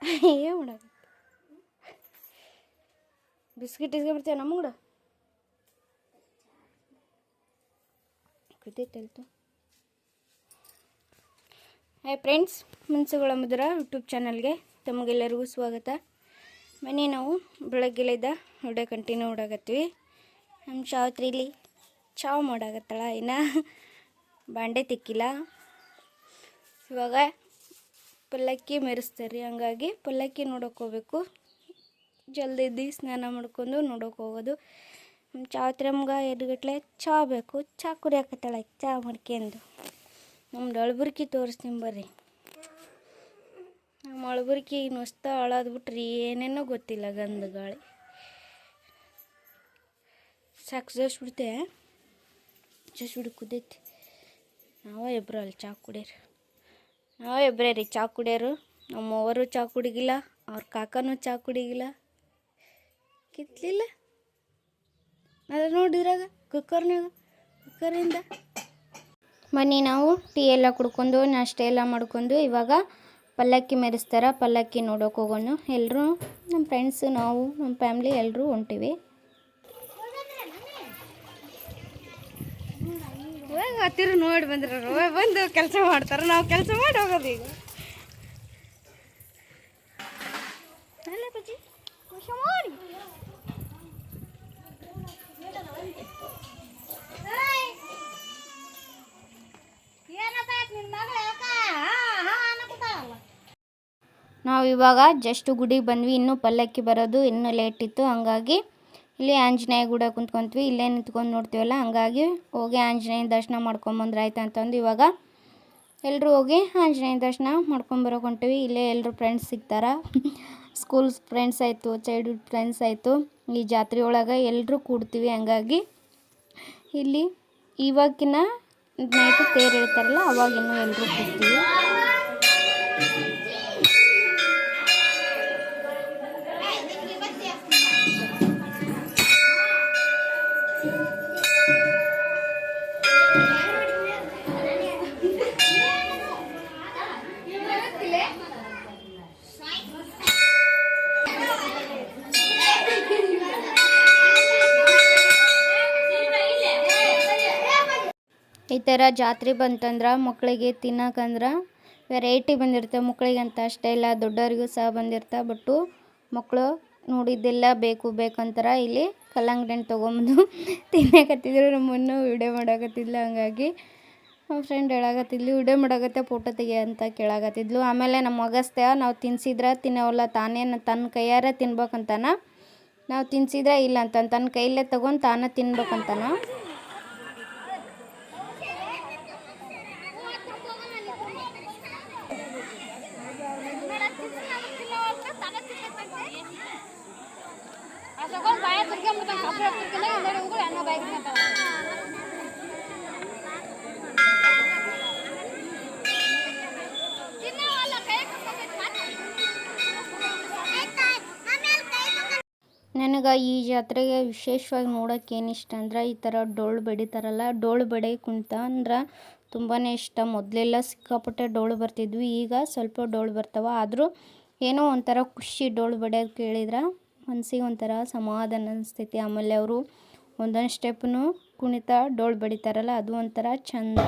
ಏನು ಮಾಡೋದು ಬಿಸ್ಕಿಟ್ ಇಸ್ಕೊಂಡ್ಬಿಡ್ತೇವೆ ನಮ್ಮ ಕೂಡ ಗೊತ್ತೈತಲ್ತು. ಹಾಯ್ ಫ್ರೆಂಡ್ಸ್, ಮನಸ್ಸುಗಳ ಮಧುರ ಯೂಟ್ಯೂಬ್ ಚಾನಲ್ಗೆ ತಮಗೆಲ್ಲರಿಗೂ ಸ್ವಾಗತ. ಮನೆ ನಾವು ಬೆಳಗ್ಗೆಲಿದ್ದ ವಿಡಿಯೋ ಕಂಟಿನ್ಯೂ ಮಾಡಾಕತ್ತೀವಿ. ನಮ್ಮ ಸಾವಿತ್ರಿಲಿ ಚಾವ್ ಮಾಡಾಕತ್ತಾಳ, ಇನ್ನು ಬಾಂಡೆ ತಿಕ್ಕಿಲ್ಲ. ಇವಾಗ ಪಲ್ಲಕ್ಕಿ ಮೆರೆಸ್ತಾರೆ, ಹಂಗಾಗಿ ಪಲ್ಲಕ್ಕಿ ನೋಡೋಕೆ ಹೋಗ್ಬೇಕು. ಜಲ್ದಿ ಸ್ನಾನ ಮಾಡ್ಕೊಂಡು ನೋಡೋಕೆ ಹೋಗೋದು. ನಮ್ಮ ಸಾವಿತ್ರಮ್ಗೆ ಎಡ್ಗಟ್ಲೆ ಚಾ ಬೇಕು, ಚಾ ಕುಡಿಯಾಕತ್ತಾಳ. ಚಾ ಮಾಡ್ಕೊಂಡು ನಮ್ದು ಅಳಬುರ್ಕಿ ತೋರಿಸ್ತೀನಿ ಬರ್ರಿ. ನಮ್ಮ ಅಳಬುರ್ಕಿ ನುಸ್ತ ಅಳೋದು ಬಿಟ್ರಿ ಏನೇನೋ ಗೊತ್ತಿಲ್ಲ. ಗಂಧ ಗಾಳಿ ಸಾಕು ಜೋಸ್ಬಿಡ್ತೆ, ಜೋಸ್ಬಿಡು ಕುದೈತಿ. ನಾವೇ ಇಬ್ಬರು ಅಲ್ಲಿ ಚಾ ಕುಡಿಯೋರು, ನಾವೇ ಇಬ್ಬರೇ ರೀ ಚಾ ಕುಡಿಯೋರು. ನಮ್ಮ ಅವರು ಚಾ ಕುಡಿಗಿಲ್ಲ, ಅವ್ರ ಕಾಕನೂ ಚಾ ಕುಡಿಗಿಲ್ಲ. ಕಿತ್ಲಿಲ್ಲ ಅದ ನೋಡಿದ್ರಾಗ ಕುಕ್ಕರಿಂದ ಬನ್ನಿ ನಾವು ಟೀ ಎಲ್ಲ ಕುಡ್ಕೊಂಡು ನಾಷ್ಟ ಎಲ್ಲ ಮಾಡ್ಕೊಂಡು ಇವಾಗ ಪಲ್ಲಕ್ಕಿ ಮೆರೆಸ್ತಾರ. ಪಲ್ಲಕ್ಕಿ ನೋಡೋಕೆ ಹೋಗೋಣ. ಎಲ್ಲರೂ ನಮ್ಮ ಫ್ರೆಂಡ್ಸು, ನಾವು ನಮ್ಮ ಫ್ಯಾಮ್ಲಿ ಎಲ್ಲರೂ ಹೊಂಟಿವಿ. ಹತ್ತಿರ ನೋಡಿ ಬಂದ್ರು, ಬಂದು ಕೆಲಸ ಮಾಡ್ತಾರೆ. ನಾವು ಕೆಲಸ ಮಾಡಿ ಹೋಗೋದು. ಈಗ ಅಲ್ಲ ಬಜ್ಜಿ ಮಾಡಿ ನಾವು ಇವಾಗ ಜಸ್ಟ್ ಗುಡಿಗೆ ಬಂದ್ವಿ. ಇನ್ನೂ ಪಲ್ಲಕ್ಕಿ ಬರೋದು ಇನ್ನೂ ಲೇಟ್ ಇತ್ತು. ಹಂಗಾಗಿ ಇಲ್ಲಿ ಆಂಜನೇಯ ಗುಡಿ ಕುಂತ್ಕೊಂತೀವಿ. ಇಲ್ಲೇ ನಿಂತ್ಕೊಂಡು ನೋಡ್ತೀವಲ್ಲ, ಹಂಗಾಗಿ ಹೋಗಿ ಆಂಜನೇಯ ದರ್ಶನ ಮಾಡ್ಕೊಂಬಂದ್ರೆ ಆಯ್ತು ಅಂತಂದು ಇವಾಗ ಎಲ್ಲರೂ ಹೋಗಿ ಆಂಜನೇಯ ದರ್ಶನ ಮಾಡ್ಕೊಂಬರೋಕೆ ಹೊಂಟೀವಿ. ಇಲ್ಲೇ ಎಲ್ಲರೂ ಫ್ರೆಂಡ್ಸ್ ಸಿಗ್ತಾರೆ. ಸ್ಕೂಲ್ ಫ್ರೆಂಡ್ಸ್ ಆಯಿತು, ಚೈಲ್ಡ್ಹುಡ್ ಫ್ರೆಂಡ್ಸ್ ಆಯಿತು. ಈ ಜಾತ್ರೆ ಒಳಗೆ ಎಲ್ಲರೂ ಕೂಡ್ತೀವಿ. ಹಂಗಾಗಿ ಇಲ್ಲಿ ಇವಾಗಿನ ನೈಟು ತೇರು ಇರ್ತಾರಲ್ಲ, ಅವಾಗಿನ್ನೂ ಎಲ್ಲರೂ ಕೂಡ್ತೀವಿ. ಈ ಥರ ಜಾತ್ರೆ ಬಂತಂದ್ರೆ ಮಕ್ಕಳಿಗೆ ತಿನ್ನೋಕಂದ್ರೆ ವೆರೈಟಿ ಬಂದಿರ್ತವೆ. ಮಕ್ಕಳಿಗೆ ಅಂತ ಅಷ್ಟೇ ಇಲ್ಲ, ದೊಡ್ಡವರಿಗೂ ಸಹ ಬಂದಿರ್ತಾವೆ. ಬಟ್ಟು ಮಕ್ಕಳು ನೋಡಿದ್ದೆಲ್ಲ ಬೇಕಂತಾರೆ. ಇಲ್ಲಿ ಕಲ್ಲಂಗಡಿ ಹಣ್ಣು ತೊಗೊಂಬಂದು ತಿನ್ನಕತ್ತಿದ್ರು. ನಮ್ಮನ್ನು ವಿಡಿಯೋ ಮಾಡಾಕತ್ತಿದ್ಲು. ಹಂಗಾಗಿ ನಮ್ಮ ಫ್ರೆಂಡ್ ಹೇಳಾಕತ್ತಿದ್ಲು, ವಿಡಿಯೋ ಮಾಡಾಕತ್ತೆ ಫೋಟೋ ತೆಗಿ ಅಂತ ಕೇಳಾಕತ್ತಿದ್ಲು. ಆಮೇಲೆ ನಮ್ಮ ಅಗಸ್ತ್ಯ ನಾವು ತಿನ್ಸಿದ್ರೆ ತಿನ್ನೋಲ್ಲ, ತಾನೇ ತನ್ನ ಕೈಯಾರೆ ತಿನ್ಬೇಕಂತಾನ. ನಾವು ತಿನ್ಸಿದ್ರೆ ಇಲ್ಲ ಅಂತ ತನ್ನ ಕೈಯಲ್ಲೇ ತೊಗೊಂಡು ತಾನೇ ತಿನ್ಬೇಕಂತಾನ. ನನಗೆ ಈ ಜಾತ್ರೆಗೆ ವಿಶೇಷವಾಗಿ ನೋಡೋಕೆ ಏನು ಇಷ್ಟ ಅಂದ್ರೆ, ಈ ಥರ ಡೊಳ್ಳು ಬಡಿತಾರಲ್ಲ, ಡೊಳ್ಳು ಬಡಿ ಕುಂತ ಅಂದ್ರೆ ತುಂಬಾ ಇಷ್ಟ. ಮೊದಲೆಲ್ಲ ಸಿಕ್ಕಾಪಟ್ಟೆ ಡೊಳ್ಳು ಬರ್ತಿದ್ವಿ, ಈಗ ಸ್ವಲ್ಪ ಡೊಳ್ಳು ಬರ್ತಾವೆ. ಆದರೂ ಏನೋ ಒಂಥರ ಖುಷಿ ಡೊಳ್ಳು ಬಡಿಯೋದು ಕೇಳಿದ್ರೆ ಮನಸ್ಸಿಗೆ ಒಂಥರ ಸಮಾಧಾನ ಅನಿಸ್ತೈತಿ. ಆಮೇಲೆ ಅವರು ಒಂದೊಂದು ಸ್ಟೆಪ್ನು ಕುಣಿತ ಡೊಳ್ಳು ಬಡಿತಾರಲ್ಲ, ಅದು ಒಂಥರ ಚಂದ.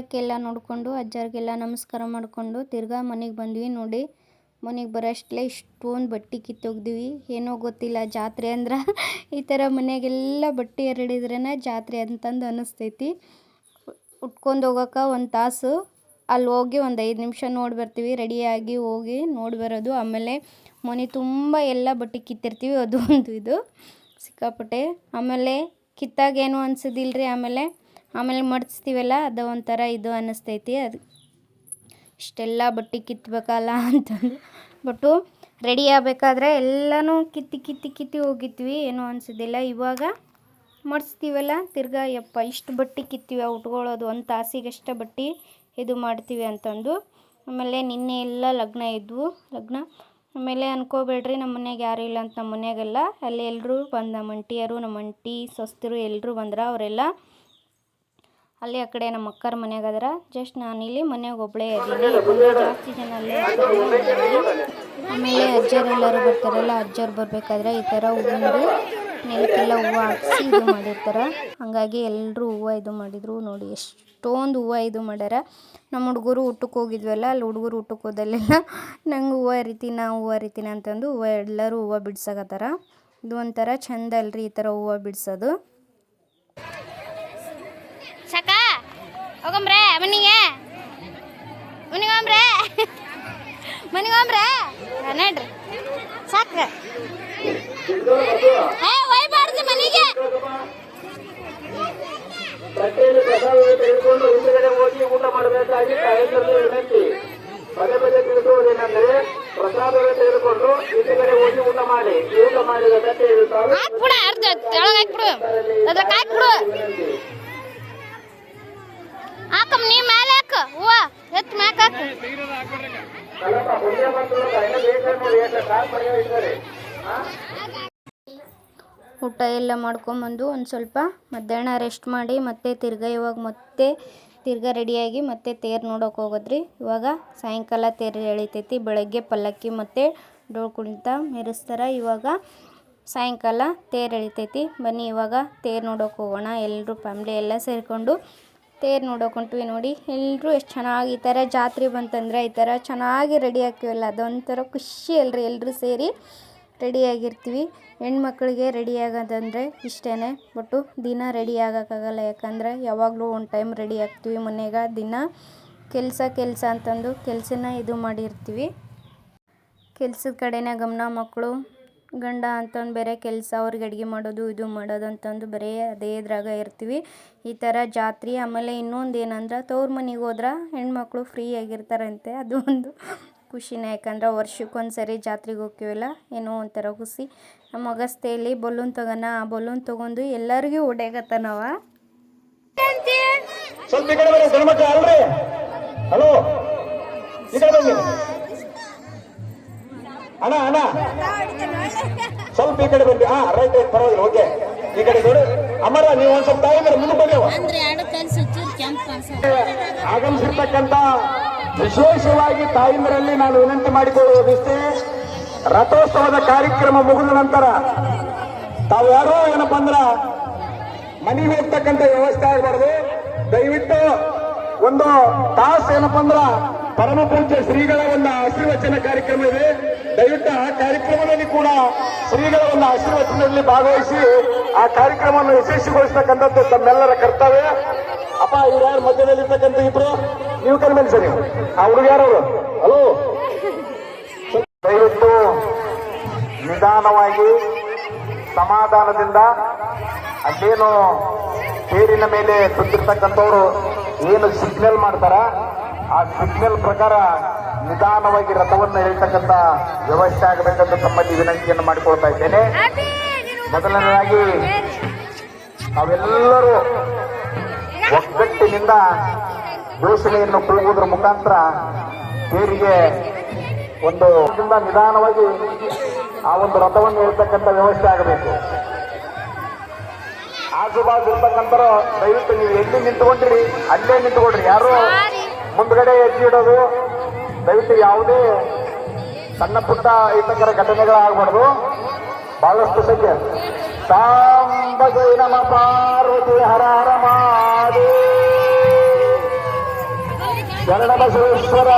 ಪಲ್ಲಕ್ಕೆಲ್ಲ ನೋಡಿಕೊಂಡು ಅಜ್ಜರಿಗೆಲ್ಲ ನಮಸ್ಕಾರ ಮಾಡಿಕೊಂಡು ತಿರ್ಗಾ ಮನೆಗೆ ಬಂದ್ವಿ. ನೋಡಿ ಮನೆಗೆ ಬರೋಷ್ಟಲೇ ಇಷ್ಟೊಂದು ಬಟ್ಟೆ ಕಿತ್ತೋಗ್ದಿವಿ. ಏನೋ ಗೊತ್ತಿಲ್ಲ, ಜಾತ್ರೆ ಅಂದ್ರೆ ಈ ಥರ ಮನೆಯಾಗೆಲ್ಲ ಬಟ್ಟೆ ಹರಡಿದ್ರೇ ಜಾತ್ರೆ ಅಂತಂದು ಅನ್ನಿಸ್ತೈತಿ. ಉಟ್ಕೊಂಡು ಹೋಗೋಕೆ ಒಂದು ತಾಸು ಅಲ್ಲಿ ಹೋಗಿ ಒಂದು 5 ನಿಮಿಷ ನೋಡಿ ಬರ್ತೀವಿ, ರೆಡಿಯಾಗಿ ಹೋಗಿ ನೋಡಿ ಬರೋದು. ಆಮೇಲೆ ಮನೆ ತುಂಬ ಎಲ್ಲ ಬಟ್ಟೆ ಕಿತ್ತಿರ್ತೀವಿ, ಅದು ಒಂದು ಇದು ಸಿಕ್ಕಾಪಟ್ಟೆ. ಆಮೇಲೆ ಕಿತ್ತಾಗೇನು ಅನ್ಸೋದಿಲ್ಲ ರೀ. ಆಮೇಲೆ ಮಡಿಸ್ತೀವಲ್ಲ ಅದು ಒಂಥರ ಇದು ಅನ್ನಿಸ್ತೈತಿ. ಅದು ಇಷ್ಟೆಲ್ಲ ಬಟ್ಟೆ ಕಿತ್ತಬೇಕಲ್ಲ ಅಂತಂದು ಬಟ್ಟು ರೆಡಿ ಆಗಬೇಕಾದ್ರೆ ಎಲ್ಲನೂ ಕಿತ್ತಿ ಹೋಗಿದ್ವಿ, ಏನೂ ಅನಿಸೋದಿಲ್ಲ. ಇವಾಗ ಮಡಿಸ್ತೀವಲ್ಲ ತಿರ್ಗಾ ಯಪ್ಪ ಇಷ್ಟು ಬಟ್ಟೆ ಕಿತ್ತೀವಿ ಉಟ್ಕೊಳ್ಳೋದು, ಒಂದು ತಾಸಿಗಷ್ಟೇ ಬಟ್ಟೆ ಇದು ಮಾಡ್ತೀವಿ ಅಂತಂದು. ಆಮೇಲೆ ನಿನ್ನೆ ಎಲ್ಲ ಲಗ್ನ ಇದ್ವು. ಆಮೇಲೆ ಅನ್ಕೋಬೇಡ್ರಿ ನಮ್ಮ ಮನೆಯಾಗ ಯಾರೂ ಇಲ್ಲ ಅಂತ. ನಮ್ಮ ಮನೆಯಾಗೆಲ್ಲ ಅಲ್ಲಿ ಎಲ್ಲರೂ ಬಂದು ನಮ್ಮ ಅಂಟಿಯರು, ನಮ್ಮ ಅಂಟಿ ಸೊಸ್ತರು ಎಲ್ಲರೂ ಬಂದ್ರೆ ಅವರೆಲ್ಲ ಅಲ್ಲಿ ಆ ಕಡೆ ನಮ್ಮ ಅಕ್ಕರ ಮನೆಯಾಗ ಅದರ. ಜಸ್ಟ್ ನಾನಿಲ್ಲಿ ಮನೆಯಾಗ ಒಬ್ಬಳೇ ಇದ್ದೀನಿ, ಜಾಸ್ತಿ ಜನ ಅಲ್ಲೇ ಇರ್ತಾರೆ. ಆಮೇಲೆ ಅಜ್ಜರೆಲ್ಲರೂ ಬರ್ತಾರಲ್ಲ, ಅಜ್ಜರು ಬರಬೇಕಾದ್ರೆ ಈ ಥರ ಹೂವಿಂದು ನೆಲಕ್ಕೆಲ್ಲ ಹೂವು ಹಾಕಿಸಿ ಇದು ಮಾಡಿರ್ತಾರೆ. ಹಾಗಾಗಿ ಎಲ್ಲರೂ ಹೂವು ಇದು ಮಾಡಿದರು. ನೋಡಿ ಎಷ್ಟೊಂದು ಹೂವು ಇದು ಮಾಡ್ಯಾರ. ನಮ್ಮ ಹುಡುಗರು ಊಟಕ್ಕೆ ಹೋಗಿದ್ವಲ್ಲ, ಅಲ್ಲಿ ಹುಡುಗರು ಊಟಕ್ಕೆ ಹೋದಲ್ಲೆಲ್ಲ ನಂಗೆ ಹೂವು ಹರಿತೀನಿ ಅಂತಂದು ಎಲ್ಲರೂ ಹೂವು ಬಿಡ್ಸಕತ್ತಾರ. ಇದು ಒಂಥರ ಚಂದ ಅಲ್ರಿ ಈ ಥರ ಹೂವು ಬಿಡಿಸೋದು. ಸಾಕ ಹೋಗಂಬ್ರೆ ಮನೆಗೆ ನಡ್ರಿ ಸಾಕ ಒಯ್ಬಾರ್ದು ಮನೆಗೆ. ತೆಗೆದುಕೊಂಡು ಹಿಂದುಗಡೆ ಹೋಗಿ ಊಟ ಮಾಡಬೇಕಾಗಿ ತಾಯಂದಿರಲು ವಿನಂತಿ. ಪದೇ ತಿಳಿಸುವುದೇನೆಂದರೆ ಪ್ರಸಾದವನ್ನು ತೆಗೆದುಕೊಂಡು ಹಿಂದುಗಡೆ ಹೋಗಿ ಊಟ ಮಾಡಿ. ಊಟ ಮಾಡಿದ ತಟ್ಟೆ ಹಾಕಮ್ ನೀ ಮೇಲೆ ಹಾಕ ಹೂವ ಎತ್ತು ಮ್ಯಾಕ ಹಾಕು. ಊಟ ಎಲ್ಲ ಮಾಡ್ಕೊಂಬಂದು ಒಂದು ಸ್ವಲ್ಪ ಮಧ್ಯಾಹ್ನ ರೆಸ್ಟ್ ಮಾಡಿ ಮತ್ತೆ ತಿರ್ಗಾ ರೆಡಿಯಾಗಿ ಮತ್ತೆ ತೇರು ನೋಡೋಕೆ ಹೋಗೋದ್ರಿ. ಇವಾಗ ಸಾಯಂಕಾಲ ತೇರು ಎಳಿತೈತಿ. ಬೆಳಗ್ಗೆ ಪಲ್ಲಕ್ಕಿ ಮತ್ತು ಡೋಲು ಕುಣಿತ ಮೆರೆಸ್ತಾರೆ. ಇವಾಗ ಸಾಯಂಕಾಲ ತೇರು ಎಳಿತೈತಿ. ಬನ್ನಿ ಇವಾಗ ತೇರು ನೋಡೋಕೆ ಹೋಗೋಣ. ಎಲ್ಲರೂ ಫ್ಯಾಮ್ಲಿ ಎಲ್ಲ ಸೇರಿಕೊಂಡು ತೇರು ನೋಡೋಕೆ ಹೊಂಟ್ವಿ. ನೋಡಿ ಎಲ್ಲರೂ ಎಷ್ಟು ಚೆನ್ನಾಗಿ ಈ ಥರ ಜಾತ್ರೆ ಬಂತಂದರೆ ಈ ಥರ ಚೆನ್ನಾಗಿ ರೆಡಿ ಆಗ್ತೀವಲ್ಲ, ಅದೊಂಥರ ಖುಷಿ ಅಲ್ರಿ. ಎಲ್ಲರೂ ಸೇರಿ ರೆಡಿಯಾಗಿರ್ತೀವಿ. ಹೆಣ್ಮಕ್ಳಿಗೆ ರೆಡಿ ಆಗೋದಂದರೆ ಇಷ್ಟೇ. ಬಟ್ಟು ದಿನ ರೆಡಿ ಆಗೋಕ್ಕಾಗಲ್ಲ, ಯಾಕಂದರೆ ಯಾವಾಗಲೂ ಒಂದು ಟೈಮ್ ರೆಡಿ ಆಗ್ತೀವಿ. ಮನೆಯಾಗ ದಿನ ಕೆಲಸ ಅಂತಂದು ಕೆಲಸನ ಇದು ಮಾಡಿರ್ತೀವಿ. ಕೆಲಸದ ಕಡೆನೇ ಗಮನ. ಮಕ್ಕಳು ಗಂಡ ಅಂತಂದು ಬೇರೆ ಕೆಲಸ, ಅವ್ರಿಗೆ ಅಡುಗೆ ಮಾಡೋದು ಇದು ಮಾಡೋದು ಅಂತಂದು ಬರೀ ಅದೇ ಇದ್ರಾಗ ಇರ್ತೀವಿ. ಈ ಥರ ಜಾತ್ರೆ ಆಮೇಲೆ ಇನ್ನೊಂದು ಏನಂದ್ರೆ ತವ್ರ ಮನೆಗೆ ಹೋದ್ರೆ ಹೆಣ್ಮಕ್ಳು ಫ್ರೀ ಆಗಿರ್ತಾರಂತೆ. ಅದು ಒಂದು ಖುಷಿನೇ, ಯಾಕಂದ್ರೆ ವರ್ಷಕ್ಕೊಂದು ಸರಿ ಜಾತ್ರೆಗೆ ಹೋಗ್ತೀವಲ್ಲ, ಏನೋ ಒಂಥರ ಖುಷಿ. ನಮ್ಮ ಅಗಸ್ತೆಯಲ್ಲಿ ಬಲೂನ್ ತಗೋಣ, ಆ ಬಲೂನ್ ತೊಗೊಂಡು ಎಲ್ಲರಿಗೂ ಹೊಡೆಯಕತ್ತಾನವ. ಸ್ವಲ್ಪ ಈ ಕಡೆ ಬನ್ನಿ ಗಣಮಕ್ಕ ಅಲ್ರಿ. ಹಲೋ ಈ ಕಡೆ ಬನ್ನಿ ಅಣ್ಣ ಸ್ವಲ್ಪ ಈ ಕಡೆ ಬನ್ನಿ. ರೈಟ್ ಪರವಾಗಿಲ್ಲ, ಓಕೆ. ಈ ಕಡೆ ನೋಡಿ ಅಮರ, ನೀವು ಒಂದ್ ಸ್ವಲ್ಪ ತಾಯಿ ಮುಂದೆ ಬಂದೇವ ಆಗಮಿಸಿರ್ತಕ್ಕಂಥ ವಿಶೇಷವಾಗಿ ತಾಯಿಂದರಲ್ಲಿ ನಾನು ವಿನಂತಿ ಮಾಡಿಕೊಳ್ಳುವುದಿಷ್ಟೇ, ರಥೋತ್ಸವದ ಕಾರ್ಯಕ್ರಮ ಮುಗಿದ ನಂತರ ತಾವು ಯಾರೋ ಏನಪ್ಪ ಅಂದ್ರ ಮನೆಗೆ ಹೋಗ್ತಕ್ಕಂಥ ವ್ಯವಸ್ಥೆ ಆಗಬಾರ್ದು. ದಯವಿಟ್ಟು ಒಂದು ತಾಸು ಏನಪ್ಪ ಅಂದ್ರ ಪರಮ ಪೂಜ್ಯ ಶ್ರೀಗಳ ಒಂದು ಆಶೀರ್ವಚನ ಕಾರ್ಯಕ್ರಮ ಇದೆ. ದಯವಿಟ್ಟು ಆ ಕಾರ್ಯಕ್ರಮದಲ್ಲಿ ಕೂಡ ಶ್ರೀಗಳ ಒಂದು ಆಶೀರ್ವಚನದಲ್ಲಿ ಭಾಗವಹಿಸಿ ಆ ಕಾರ್ಯಕ್ರಮವನ್ನು ಯಶಸ್ವಿಗೊಳಿಸತಕ್ಕಂಥದ್ದು ತಮ್ಮೆಲ್ಲರ ಕರ್ತವ್ಯ. ಅಪ್ಪ ಇವ್ರು ಯಾರು ಮಧ್ಯದಲ್ಲಿ ಇರ್ತಕ್ಕಂಥ ಇಬ್ರು, ನೀವು ಕರೆ ಮೇಲೆ ಸರಿ. ಆ ಹುಡುಗ ಯಾರವರು? ಹಲೋ, ದಯವಿಟ್ಟು ನಿಧಾನವಾಗಿ ಸಮಾಧಾನದಿಂದ ಅಲ್ಲೇನು ತೇರಿನ ಮೇಲೆ ಸುತ್ತಿರ್ತಕ್ಕಂಥವ್ರು ಏನು ಸಿಗ್ನಲ್ ಮಾಡ್ತಾರ ಆ ಸಿಗ್ನಲ್ ಪ್ರಕಾರ ನಿಧಾನವಾಗಿ ರಥವನ್ನು ಎಳಿತಕ್ಕಂಥ ವ್ಯವಸ್ಥೆ ಆಗಬೇಕಂತ ತಮ್ಮಲ್ಲಿ ವಿನಂತಿಯನ್ನು ಮಾಡಿಕೊಳ್ತಾ ಇದ್ದೇನೆ. ಮೊದಲನೇದಾಗಿ ನಾವೆಲ್ಲರೂ ಒಗ್ಗಟ್ಟಿನಿಂದ ಘೋಷಣೆಯನ್ನು ಕೂಗುವುದರ ಮುಖಾಂತರ ತೇರಿಗೆ ಒಂದು ನಿಧಾನವಾಗಿ ಆ ಒಂದು ರಥವನ್ನು ಎಳಿತಕ್ಕಂಥ ವ್ಯವಸ್ಥೆ ಆಗಬೇಕು. ಆಜುಬಾಜು ಇರ್ತಕ್ಕಂಥವ್ರು ದಯವಿಟ್ಟು ನೀವು ಎಲ್ಲಿ ನಿಂತ್ಕೊಂಡ್ರಿ ಅಲ್ಲೇ ನಿಂತ್ಕೊಡ್ರಿ. ಯಾರು ಮುಂದ್ಗಡೆ ಹೆಜ್ಜೆ ಇಡೋದು ದಯವಿಟ್ಟು ಯಾವುದೇ ಸಣ್ಣ ಪುಟ್ಟ ಇತಕರ ಘಟನೆಗಳಾಗಬಾರ್ದು. ಬಹಳಷ್ಟು ಸಂಖ್ಯೆ ಸಾಂಬ ಜೈ ನಮ ಪಾರ್ವತಿ ಹರ ಹರ ಮಹಾದೇವ. ಶರಣಬಸವೇಶ್ವರ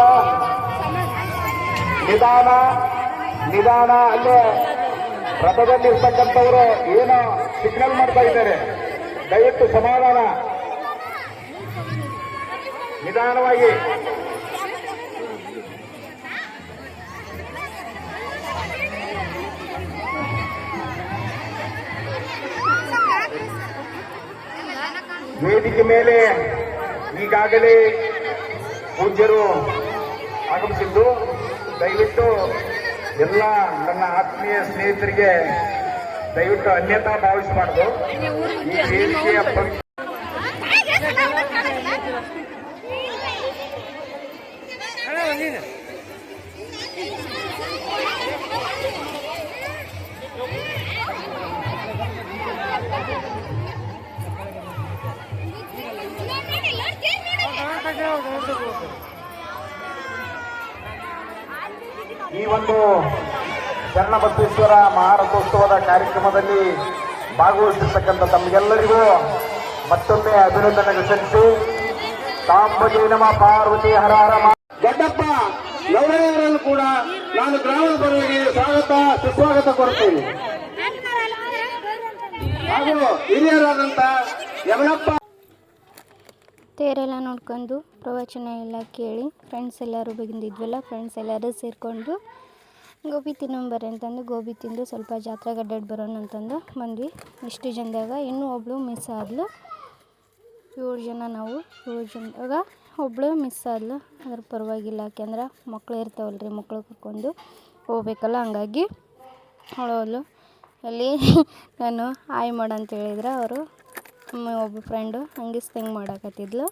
ನಿಧಾನ ಅಲ್ಲೇ ರಥದಲ್ಲಿ ಇರ್ತಕ್ಕಂಥವರು ಏನೋ ಸಿಗ್ನಲ್ ಮಾಡ್ತಾ ಇದ್ದಾರೆ. ದಯವಿಟ್ಟು ಸಮಾಧಾನ, ನಿಧಾನವಾಗಿ. ವೇದಿಕೆ ಮೇಲೆ ಈಗಾಗಲೇ ಪೂಜ್ಯರು ಆಗಮಿಸಿದ್ದು, ದಯವಿಟ್ಟು ಎಲ್ಲ ನನ್ನ ಆತ್ಮೀಯ ಸ್ನೇಹಿತರಿಗೆ ದಯವಿಟ್ಟು ಅನ್ಯತಾ ಭಾವಿಸಬಾರ್ದು. ಈ ವೇದಿಕೆಯ ಈ ಒಂದು ಶರಣಬಸವೇಶ್ವರ ಮಹಾರಥೋತ್ಸವದ ಕಾರ್ಯಕ್ರಮದಲ್ಲಿ ಭಾಗವಹಿಸಿರ್ತಕ್ಕಂಥ ತಮಗೆಲ್ಲರಿಗೂ ಮತ್ತೊಮ್ಮೆ ಅಭಿನಂದನೆಗಳು ಸಲ್ಲಿಸಿ, ತಾಂಬಜಿ ನಮ ಪಾರ್ವತಿ ಹರ ಹರ ದೊಡ್ಡಪ್ಪ ನವರೆಯವರನ್ನು ಕೂಡ ನಾನು ಗ್ರಾಮದ ಪರವಾಗಿ ಸುಸ್ವಾಗತ ಕೊಡ್ತೇನೆ. ಹಾಗೂ ಹಿರಿಯರಾದಂಥ ಯಮನಪ್ಪ ತೇರೆಲ್ಲ ನೋಡ್ಕೊಂಡು ಪ್ರವಚನ ಎಲ್ಲ ಕೇಳಿ ಫ್ರೆಂಡ್ಸ್ ಎಲ್ಲರೂ ಬಂದಿದ್ವಲ್ಲ, ಫ್ರೆಂಡ್ಸ್ ಎಲ್ಲರೂ ಸೇರಿಕೊಂಡು ಗೋಬಿ ತಿನ್ನೋಂಬರ್ರಿ ಅಂತಂದು ಗೋಬಿ ತಿಂದು ಸ್ವಲ್ಪ ಜಾತ್ರೆಗೆ ಅಡ್ಡಾಡಿ ಬರೋಣ ಅಂತಂದು ಬಂದ್ವಿ. ಇಷ್ಟು ಜನದಾಗ ಇನ್ನೂ ಒಬ್ಬಳು ಮಿಸ್ ಆದ್ಲು. 7 ಜನ ನಾವು, 7 ಜನದಾಗ ಒಬ್ಬಳು ಮಿಸ್ ಆದ್ಲು. ಅದ್ರ ಪರವಾಗಿಲ್ಲ, ಯಾಕೆಂದ್ರೆ ಮಕ್ಳು ಇರ್ತಾವಲ್ರಿ, ಮಕ್ಳು ಕರ್ಕೊಂಡು ಹೋಗ್ಬೇಕಲ್ಲ, ಹಂಗಾಗಿ ಅವಳು ಅಲ್ಲಿ ನಾನು ಹಾಯ್ ಮಾಡು ಅಂತ ಹೇಳಿದ್ರೆ ಅವರು ಒಬ್ಬ ಫ್ರೆಂಡು ಹಂಗೆ ಮಾಡಾಕತ್ತಿದ್ಲು.